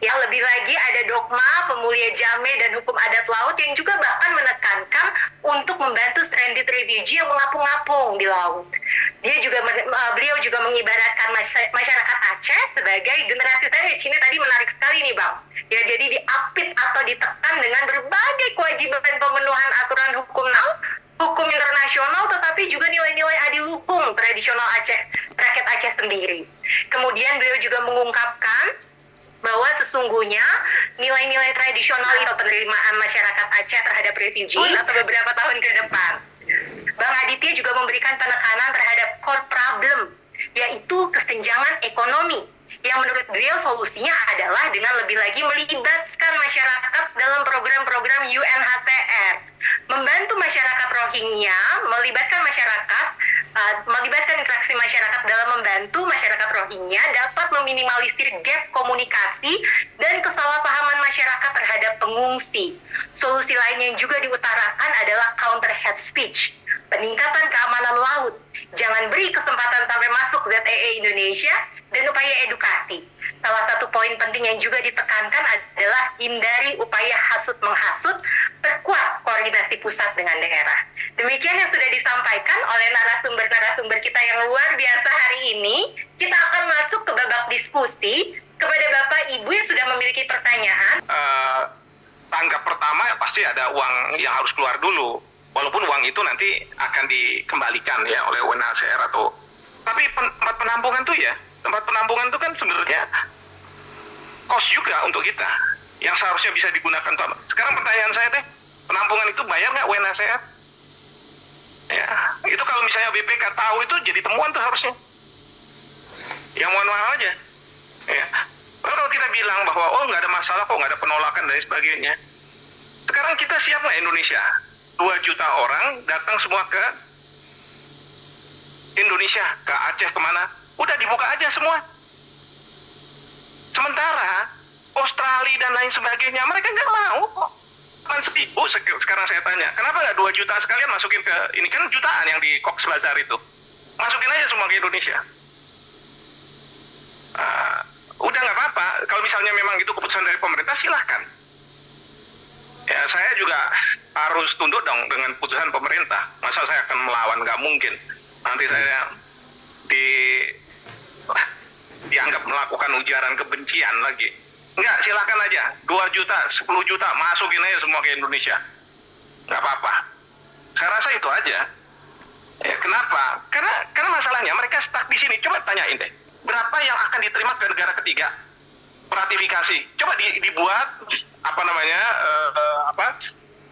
Yang lebih lagi ada dogma pemulia Jame dan hukum adat laut yang juga bahkan menekankan untuk membantu stranded refugee yang mengapung-apung di laut. Beliau juga mengibaratkan masyarakat Aceh sebagai generasi sandwich. Ini tadi menarik sekali nih Bang. Ya, jadi diapit atau ditekan dengan berbagai kewajiban pemenuhan aturan hukum hukum internasional, tetapi juga nilai-nilai adiluhung tradisional Aceh, rakyat Aceh sendiri. Kemudian beliau juga mengungkapkan bahwa sesungguhnya nilai-nilai tradisional atau penerimaan masyarakat Aceh terhadap refugee atau beberapa tahun ke depan. Bang Aditya juga memberikan penekanan terhadap core problem, yaitu kesenjangan ekonomi, yang menurut beliau solusinya adalah dengan lebih lagi melibatkan masyarakat dalam program-program UNHCR, membantu masyarakat Rohingya, melibatkan interaksi masyarakat dalam membantu masyarakat Rohingya dapat meminimalisir gap komunikasi dan kesalahpahaman masyarakat terhadap pengungsi. Solusi lain yang juga diutarakan adalah counter hate speech, peningkatan keamanan laut, jangan beri kesempatan sampai masuk ZEE Indonesia, dan upaya edukasi. Salah satu poin penting yang juga ditekankan adalah hindari upaya hasut-menghasut, perkuat koordinasi pusat dengan daerah. Demikian yang sudah disampaikan oleh narasumber-narasumber kita yang luar biasa hari ini. Kita akan masuk ke babak diskusi. Kepada Bapak Ibu yang sudah memiliki pertanyaan. Tanggap pertama pasti ada uang yang harus keluar dulu. Walaupun uang itu nanti akan dikembalikan ya oleh UNHCR atau... Tapi tempat penampungan tuh kan sebenarnya cost juga untuk kita yang seharusnya bisa digunakan. Sekarang pertanyaan saya penampungan itu bayar nggak UNHCR? Ya, itu kalau misalnya BPK tahu itu jadi temuan tuh harusnya. Yang mahal aja. Ya. Kalau kita bilang bahwa nggak ada masalah kok, nggak ada penolakan dan sebagainya. Sekarang kita siap nggak Indonesia? 2 juta orang datang semua ke Indonesia, ke Aceh, kemana? Udah dibuka aja semua. Sementara Australia dan lain sebagainya mereka nggak mau kok. Sekarang saya tanya, kenapa nggak 2 juta sekalian masukin ke ini? Kan jutaan yang di Cox Bazar itu, masukin aja semua ke Indonesia. Udah nggak apa-apa. Kalau misalnya memang itu keputusan dari pemerintah, silahkan. Ya, saya juga harus tunduk dong dengan putusan pemerintah. Masa saya akan melawan? Nggak mungkin. Nanti saya dianggap melakukan ujaran kebencian lagi. Enggak, silakan aja. 2 juta, 10 juta, masukin aja semua ke Indonesia. Nggak apa-apa. Saya rasa itu aja. Ya, kenapa? Karena masalahnya mereka stuck di sini. Coba tanyain deh. Berapa yang akan diterima ke negara ketiga? Ratifikasi. Coba dibuat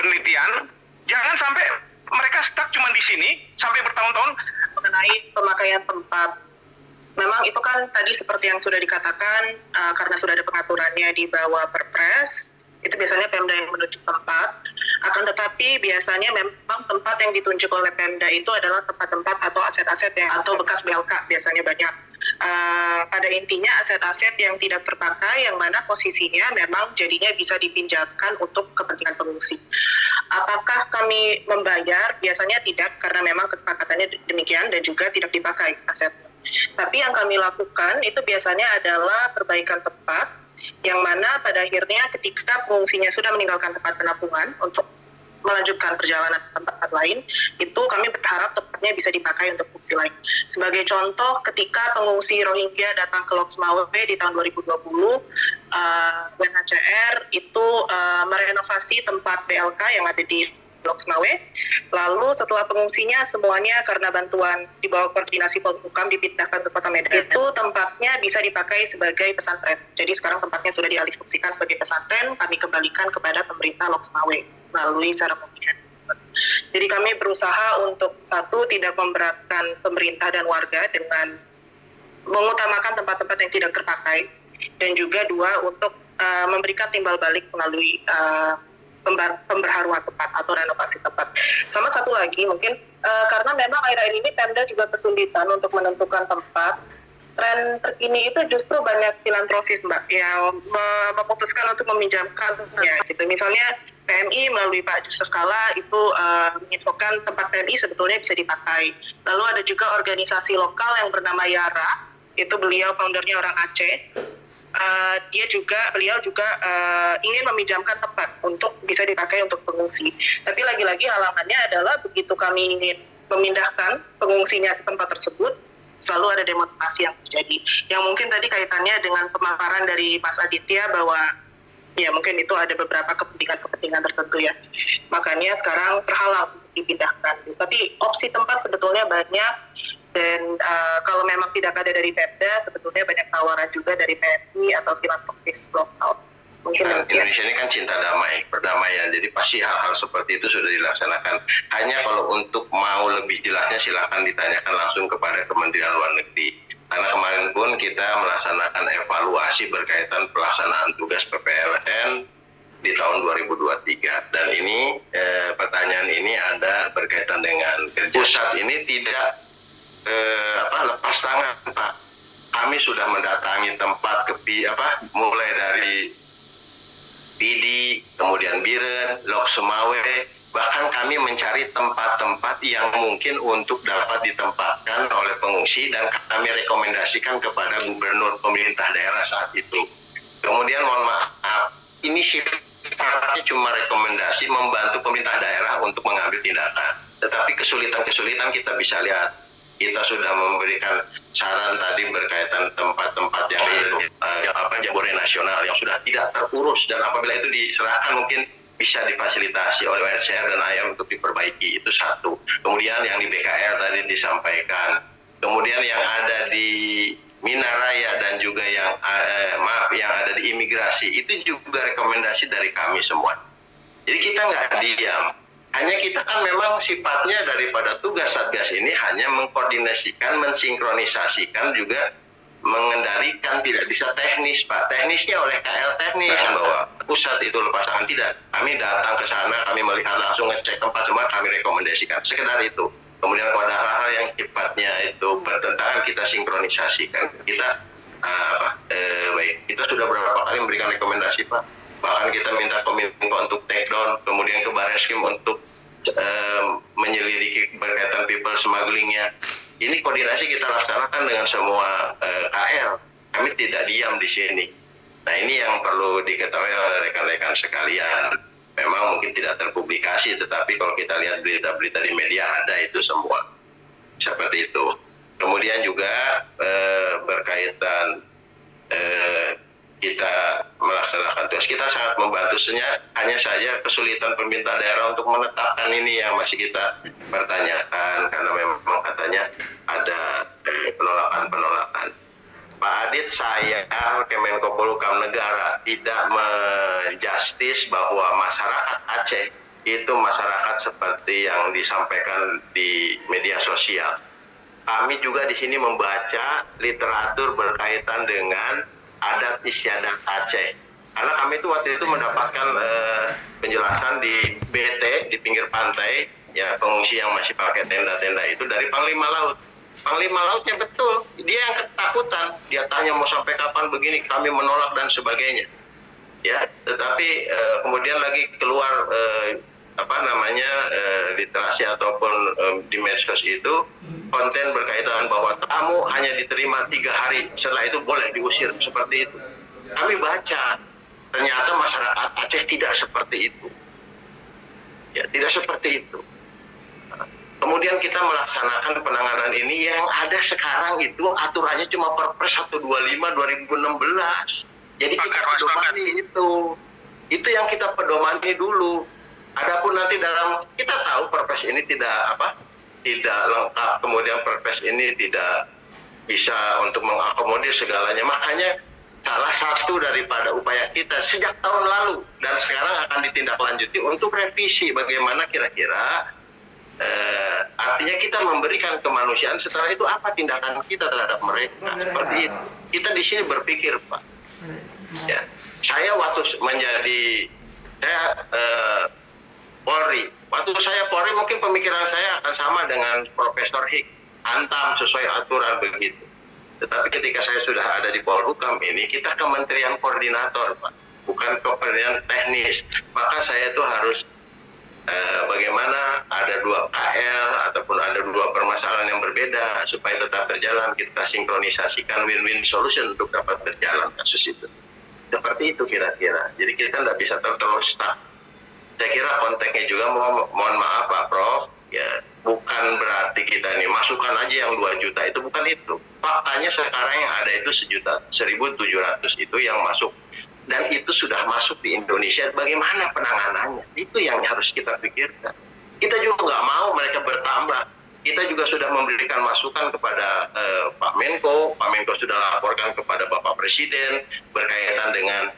penelitian. Jangan sampai mereka stuck cuma di sini sampai bertahun-tahun. Mengenai pemakaian tempat, memang itu kan tadi seperti yang sudah dikatakan, karena sudah ada pengaturannya di bawah Perpres, itu biasanya Pemda yang menunjuk tempat. Akan tetapi biasanya memang tempat yang ditunjuk oleh Pemda itu adalah tempat-tempat atau aset-aset atau bekas BLK biasanya banyak. Pada intinya aset-aset yang tidak terpakai, yang mana posisinya memang jadinya bisa dipinjamkan untuk kepentingan pengungsi. Apakah kami membayar? Biasanya tidak, karena memang kesepakatannya demikian dan juga tidak dipakai aset. Tapi yang kami lakukan itu biasanya adalah perbaikan tempat, yang mana pada akhirnya ketika pengungsinya sudah meninggalkan tempat penampungan untuk melanjutkan perjalanan ke tempat lain, itu kami berharap tempatnya bisa dipakai untuk fungsi lain. Sebagai contoh, ketika pengungsi Rohingya datang ke Loks Mawe di tahun 2020, UNHCR itu merenovasi tempat BLK yang ada di Loks Mawe. Lalu setelah pengungsinya semuanya karena bantuan di bawah koordinasi Polhukam dipindahkan ke Kota Medan. Itu tempatnya bisa dipakai sebagai pesantren. Jadi sekarang tempatnya sudah dialihfungsikan sebagai pesantren, kami kembalikan kepada pemerintah Loks Mawe melalui secara pemilihan. Jadi kami berusaha untuk satu, tidak memberatkan pemerintah dan warga dengan mengutamakan tempat-tempat yang tidak terpakai, dan juga dua, untuk memberikan timbal balik melalui pemberharuan tempat atau renovasi tempat. Sama satu lagi mungkin karena memang akhir-akhir ini Pemda juga kesulitan untuk menentukan tempat. Tren terkini itu justru banyak filantropis Mbak yang memutuskan untuk meminjamkannya gitu. Misalnya PMI melalui Pak Yusuf Kala itu menginfokan tempat PMI sebetulnya bisa dipakai. Lalu ada juga organisasi lokal yang bernama Yara, itu beliau foundernya orang Aceh. beliau juga ingin meminjamkan tempat untuk bisa dipakai untuk pengungsi. Tapi lagi-lagi halangannya adalah begitu kami ingin memindahkan pengungsinya ke tempat tersebut, selalu ada demonstrasi yang terjadi. Yang mungkin tadi kaitannya dengan pemaparan dari Mas Aditya bahwa ya mungkin itu ada beberapa kepentingan tertentu ya. Makanya sekarang terhalang untuk dipindahkan. Tapi opsi tempat sebetulnya banyak. Dan kalau memang tidak ada dari Pemda, sebetulnya banyak tawaran juga dari PMI atau filantropis lokal. Mungkin Indonesia ini kan cinta damai, perdamaian. Jadi pasti hal-hal seperti itu sudah dilaksanakan. Hanya kalau untuk mau lebih jelasnya silakan ditanyakan langsung kepada Kementerian Luar Negeri. Karena kemarin pun kita melaksanakan evaluasi berkaitan pelaksanaan tugas PPLSN di tahun 2023. Dan ini pertanyaan ini ada berkaitan dengan kerja pusat ini tidak lepas tangan, Pak. Kami sudah mendatangi tempat mulai dari Pidi, kemudian Biren, Lok Semawe, bahkan kami mencari tempat-tempat yang mungkin untuk dapat ditempatkan oleh pengungsi dan kami rekomendasikan kepada gubernur pemerintah daerah saat itu. Kemudian mohon maaf, ini sifatnya cuma rekomendasi membantu pemerintah daerah untuk mengambil tindakan. Tetapi kesulitan-kesulitan kita bisa lihat. Kita sudah memberikan saran tadi berkaitan tempat-tempat yang jambore nasional yang sudah tidak terurus, dan apabila itu diserahkan mungkin bisa difasilitasi oleh UNHCR dan AYA untuk diperbaiki. Itu satu. Kemudian yang di BKR tadi disampaikan. Kemudian yang ada di Minaraya dan juga yang ada di imigrasi itu juga rekomendasi dari kami semua. Jadi kita nggak diam. Hanya kita kan memang sifatnya daripada tugas Satgas ini hanya mengkoordinasikan, mensinkronisasikan, juga mengendalikan, tidak bisa teknis, Pak. Teknisnya oleh KL teknis, bahwa pusat itu lepas tangan, tidak. Kami datang ke sana, kami melihat langsung, ngecek tempat semua, kami rekomendasikan. Sekedar itu. Kemudian pada hal-hal yang sifatnya itu bertentangan, kita sinkronisasikan. Kita sudah beberapa kali memberikan rekomendasi, Pak. Bahkan kita minta Kominfo untuk take down, kemudian ke Barreskrim untuk menyelidiki berkaitan people smugglingnya. Ini koordinasi kita laksanakan dengan semua KL. Kami tidak diam di sini. Nah, ini yang perlu diketahui oleh rekan-rekan sekalian. Memang mungkin tidak terpublikasi, tetapi kalau kita lihat berita-berita di media ada itu semua. Seperti itu. Kemudian juga berkaitan kita melaksanakan tugas, kita sangat membantu. Hanya saja kesulitan pemerintah daerah untuk menetapkan ini yang masih kita pertanyakan, karena memang katanya ada penolakan. Pak Adit, saya Kemenko Polhukam Negara tidak menjustis bahwa masyarakat Aceh itu masyarakat seperti yang disampaikan di media sosial. Kami juga di sini membaca literatur berkaitan dengan adat istiadat Aceh. Karena kami itu waktu itu mendapatkan penjelasan di BT, di pinggir pantai, ya pengungsi yang masih pakai tenda-tenda itu dari Panglima Laut. Panglima Lautnya betul, dia yang ketakutan. Dia tanya mau sampai kapan begini, kami menolak dan sebagainya. Ya, tetapi kemudian lagi keluar literasi ataupun di medsos itu konten berkaitan bahwa tamu hanya diterima 3 hari, setelah itu boleh diusir, seperti itu. Kami baca, ternyata masyarakat Aceh tidak seperti itu. Ya, tidak seperti itu. Kemudian kita melaksanakan penanganan ini yang ada sekarang itu aturannya cuma Perpres 125/2016. Jadi kita pedomani itu. Itu yang kita pedomani dulu. Adapun nanti kita tahu Perpres ini tidak lengkap, kemudian Perpres ini tidak bisa untuk mengakomodir segalanya. Makanya salah satu daripada upaya kita sejak tahun lalu dan sekarang akan ditindaklanjuti untuk revisi bagaimana kira-kira artinya kita memberikan kemanusiaan, setelah itu apa tindakan kita terhadap mereka. Seperti itu. Kita di sini berpikir, Pak. Ya, saya waktu Polri. Waktu saya Polri mungkin pemikiran saya akan sama dengan Profesor Hik, hantam sesuai aturan begitu. Tetapi ketika saya sudah ada di Polhukam ini, kita kementerian koordinator, Pak, bukan kementerian teknis. Maka saya itu harus bagaimana ada dua KL ataupun ada dua permasalahan yang berbeda supaya tetap berjalan, kita sinkronisasikan win-win solution untuk dapat berjalan kasus itu. Seperti itu kira-kira. Jadi kita tidak bisa terus stuck. Saya kira konteksnya juga mohon maaf Pak Prof, ya bukan berarti kita ini masukkan aja yang 2 juta, itu bukan itu. Faktanya sekarang yang ada itu 1.700 itu yang masuk. Dan itu sudah masuk di Indonesia, bagaimana penanganannya? Itu yang harus kita pikirkan. Kita juga nggak mau mereka bertambah. Kita juga sudah memberikan masukan kepada Pak Menko sudah laporkan kepada Bapak Presiden berkaitan dengan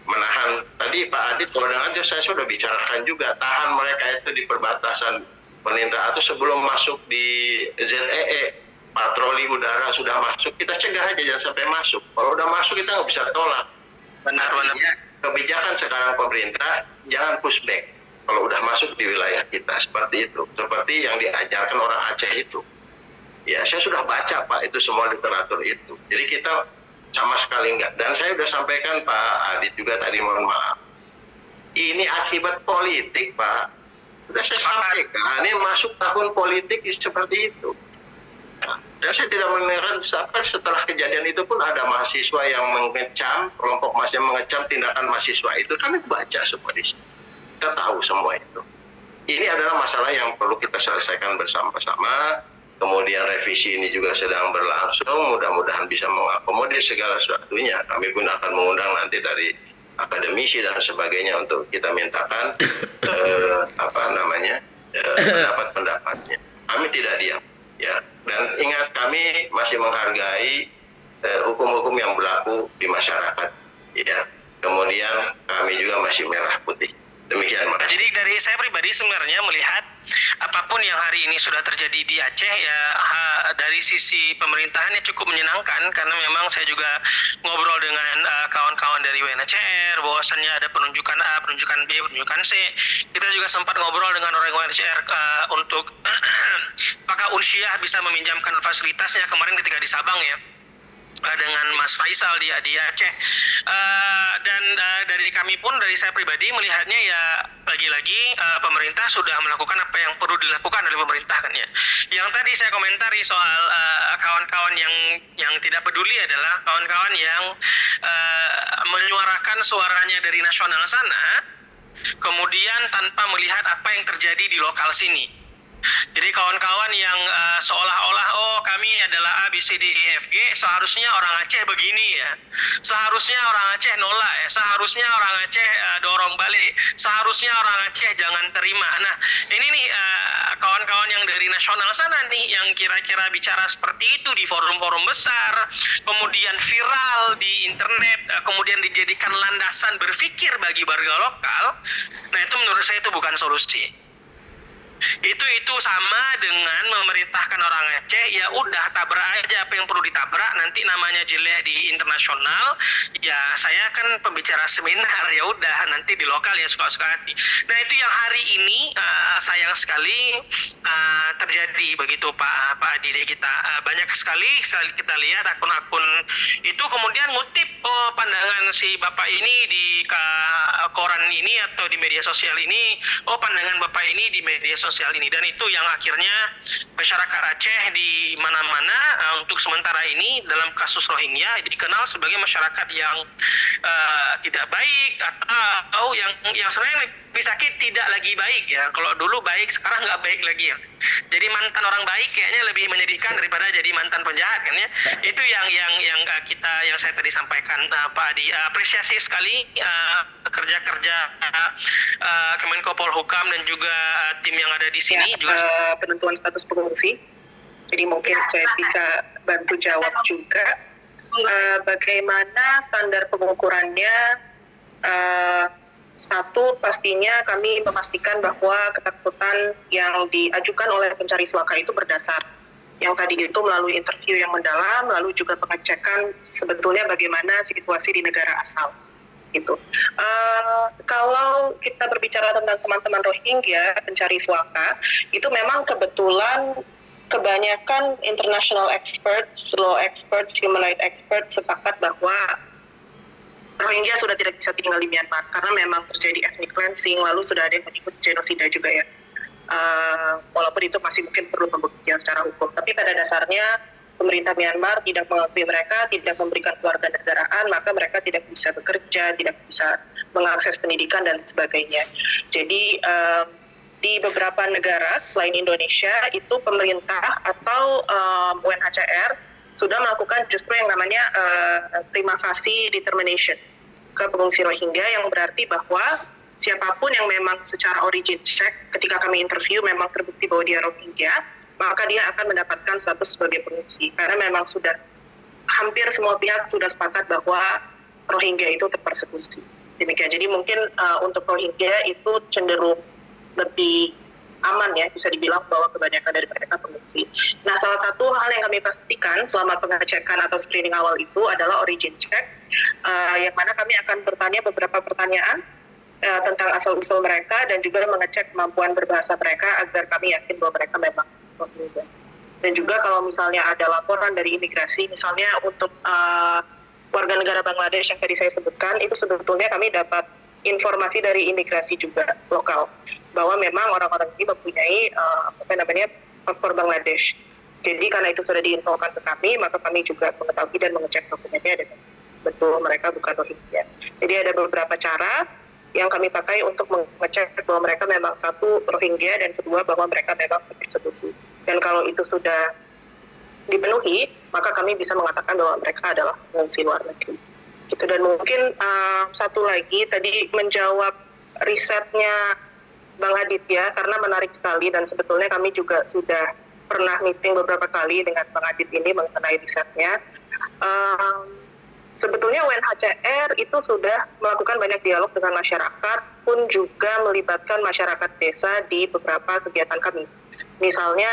menahan. Tadi Pak Adit, kalau dengar saya sudah bicarakan juga, tahan mereka itu di perbatasan penindak atau sebelum masuk di ZEE. Patroli udara sudah masuk, kita cegah aja jangan sampai masuk. Kalau udah masuk kita nggak bisa tolak. Benar-benar kebijakan sekarang pemerintah jangan pushback. Kalau udah masuk di wilayah kita seperti itu, seperti yang diajarkan orang Aceh itu. Ya saya sudah baca Pak itu semua literatur itu. Jadi kita sama sekali enggak. Dan saya sudah sampaikan Pak Adit juga tadi, mohon maaf. Ini akibat politik Pak. Sudah saya sampaikan, ini masuk tahun politik seperti itu. Dan saya tidak mendengar setelah kejadian itu pun ada mahasiswa yang mengecam, kelompok mahasiswa yang mengecam tindakan mahasiswa itu. Kami baca semua di sini. Kita tahu semua itu. Ini adalah masalah yang perlu kita selesaikan bersama-sama. Kemudian revisi ini juga sedang berlangsung. Mudah-mudahan bisa mengakomodir segala sesuatunya. Kami pun akan mengundang nanti dari akademisi dan sebagainya untuk kita mintakan pendapat-pendapatnya. Kami tidak diam. Ya, dan ingat kami masih menghargai hukum-hukum yang berlaku di masyarakat. Ya, kemudian kami juga masih merah putih. Demikian Mas. Jadi dari saya pribadi sebenarnya melihat apapun yang hari ini sudah terjadi di Aceh ya dari sisi pemerintahannya cukup menyenangkan, karena memang saya juga ngobrol dengan kawan-kawan dari UNHCR bahwasannya ada penunjukan A, penunjukan B, penunjukan C. Kita juga sempat ngobrol dengan orang UNHCR untuk apakah Unsyah bisa meminjamkan fasilitasnya kemarin ketika di Sabang ya, dengan Mas Faisal di Aceh. Dan dari kami pun, dari saya pribadi melihatnya ya lagi-lagi pemerintah sudah melakukan apa yang perlu dilakukan oleh pemerintah kan ya. Yang tadi saya komentari soal kawan-kawan yang tidak peduli adalah kawan-kawan yang menyuarakan suaranya dari nasional sana, kemudian tanpa melihat apa yang terjadi di lokal sini. Jadi kawan-kawan yang seolah-olah kami adalah A, B, C, D, E, F, G, seharusnya orang Aceh begini ya, seharusnya orang Aceh nolak ya, seharusnya orang Aceh dorong balik, seharusnya orang Aceh jangan terima. Nah ini nih kawan-kawan yang dari nasional sana nih yang kira-kira bicara seperti itu di forum-forum besar, kemudian viral di internet, kemudian dijadikan landasan berpikir bagi warga lokal. Nah itu menurut saya itu bukan solusi. Itu sama dengan memerintahkan orang Aceh, ya udah tabrak aja apa yang perlu ditabrak, nanti namanya jelek di internasional, ya saya kan pembicara seminar, ya udah nanti di lokal ya suka-suka hati. Nah itu yang hari ini sayang sekali terjadi begitu Pak Adi. Kita banyak sekali kita lihat akun-akun itu kemudian ngutip pandangan si Bapak ini di koran ini atau di media sosial ini, pandangan Bapak ini di media sosial ini, dan itu yang akhirnya masyarakat Aceh di mana-mana untuk sementara ini dalam kasus Rohingya dikenal sebagai masyarakat yang tidak baik atau yang sebenarnya lebih sakit tidak lagi baik ya. Kalau dulu baik, sekarang nggak baik lagi ya. Jadi mantan orang baik kayaknya lebih menyedihkan daripada jadi mantan penjahat kan ya. Itu yang saya tadi sampaikan Pak Adi. Apresiasi sekali kerja-kerja Kemenko Polhukam dan juga tim yang ada di sini juga penentuan status pengungsi. Jadi mungkin saya bisa bantu jawab juga bagaimana standar pengukurannya. Satu, pastinya kami memastikan bahwa ketakutan yang diajukan oleh pencari suaka itu berdasar. Yang tadi itu melalui interview yang mendalam, lalu juga pengecekan sebetulnya bagaimana situasi di negara asal. Gitu. Kalau kita berbicara tentang teman-teman Rohingya, pencari suaka, itu memang kebetulan kebanyakan international experts, law experts, human rights experts sepakat bahwa Rohingya sudah tidak bisa tinggal di Myanmar karena memang terjadi ethnic cleansing, lalu sudah ada yang menyebut genosida juga ya. Walaupun itu masih mungkin perlu pembuktian secara hukum, tapi pada dasarnya pemerintah Myanmar tidak mengakui mereka, tidak memberikan kewarganegaraan, maka mereka tidak bisa bekerja, tidak bisa mengakses pendidikan dan sebagainya. Jadi di beberapa negara selain Indonesia itu pemerintah atau UNHCR sudah melakukan justru yang namanya prima facie determination ke pengungsi Rohingya, yang berarti bahwa siapapun yang memang secara origin check ketika kami interview memang terbukti bahwa dia Rohingya, maka dia akan mendapatkan status sebagai pengungsi karena memang sudah hampir semua pihak sudah sepakat bahwa Rohingya itu terpersekusi. Demikian. Jadi mungkin untuk Rohingya itu cenderung lebih aman ya, bisa dibilang bahwa kebanyakan dari mereka pengungsi. Nah, salah satu hal yang kami pastikan selama pengecekan atau screening awal itu adalah origin check, yang mana kami akan bertanya beberapa pertanyaan tentang asal-usul mereka dan juga mengecek kemampuan berbahasa mereka agar kami yakin bahwa mereka memang Rohingya. Dan juga kalau misalnya ada laporan dari imigrasi, misalnya untuk warga negara Bangladesh yang tadi saya sebutkan, itu sebetulnya kami dapat informasi dari imigrasi juga lokal bahwa memang orang-orang ini mempunyai paspor Bangladesh. Jadi karena itu sudah diinfokan ke kami, maka kami juga mengetahui dan mengecek dokumennya dan betul mereka bukan Rohingya. Jadi ada beberapa cara yang kami pakai untuk mengecek bahwa mereka memang satu Rohingya dan kedua bahwa mereka memang persekusi. Dan kalau itu sudah dipenuhi, maka kami bisa mengatakan bahwa mereka adalah pengungsi luar negeri. Gitu. Dan mungkin satu lagi tadi menjawab risetnya Bang Adit ya, karena menarik sekali dan sebetulnya kami juga sudah pernah meeting beberapa kali dengan Bang Adit ini mengenai risetnya. Sebetulnya UNHCR itu sudah melakukan banyak dialog dengan masyarakat, pun juga melibatkan masyarakat desa di beberapa kegiatan kami. Misalnya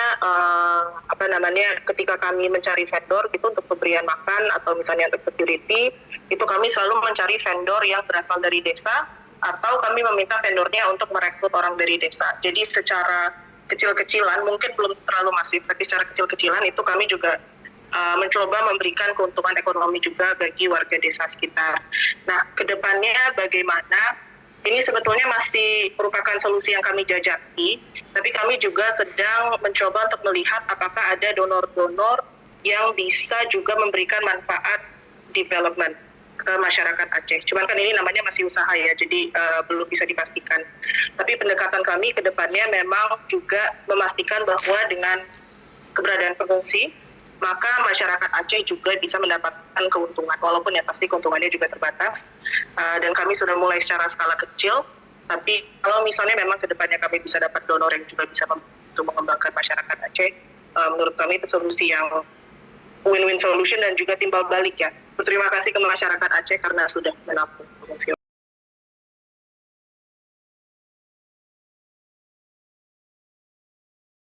ketika kami mencari vendor gitu untuk pemberian makan atau misalnya untuk security, itu kami selalu mencari vendor yang berasal dari desa atau kami meminta vendornya untuk merekrut orang dari desa. Jadi secara kecil-kecilan, mungkin belum terlalu masif, tapi secara kecil-kecilan itu kami juga mencoba memberikan keuntungan ekonomi juga bagi warga desa sekitar. Nah, kedepannya bagaimana? Ini sebetulnya masih merupakan solusi yang kami jajaki, tapi kami juga sedang mencoba untuk melihat apakah ada donor-donor yang bisa juga memberikan manfaat development ke masyarakat Aceh. Cuman kan ini namanya masih usaha ya, jadi belum bisa dipastikan. Tapi pendekatan kami ke depannya memang juga memastikan bahwa dengan keberadaan pengungsi, maka masyarakat Aceh juga bisa mendapatkan keuntungan, walaupun ya pasti keuntungannya juga terbatas. Dan kami sudah mulai secara skala kecil, tapi kalau misalnya memang ke depannya kami bisa dapat donor yang juga bisa membantu mengembangkan masyarakat Aceh, menurut kami itu solusi yang win-win solution dan juga timbal balik ya. Berterima kasih ke masyarakat Aceh karena sudah menampung pengungsi.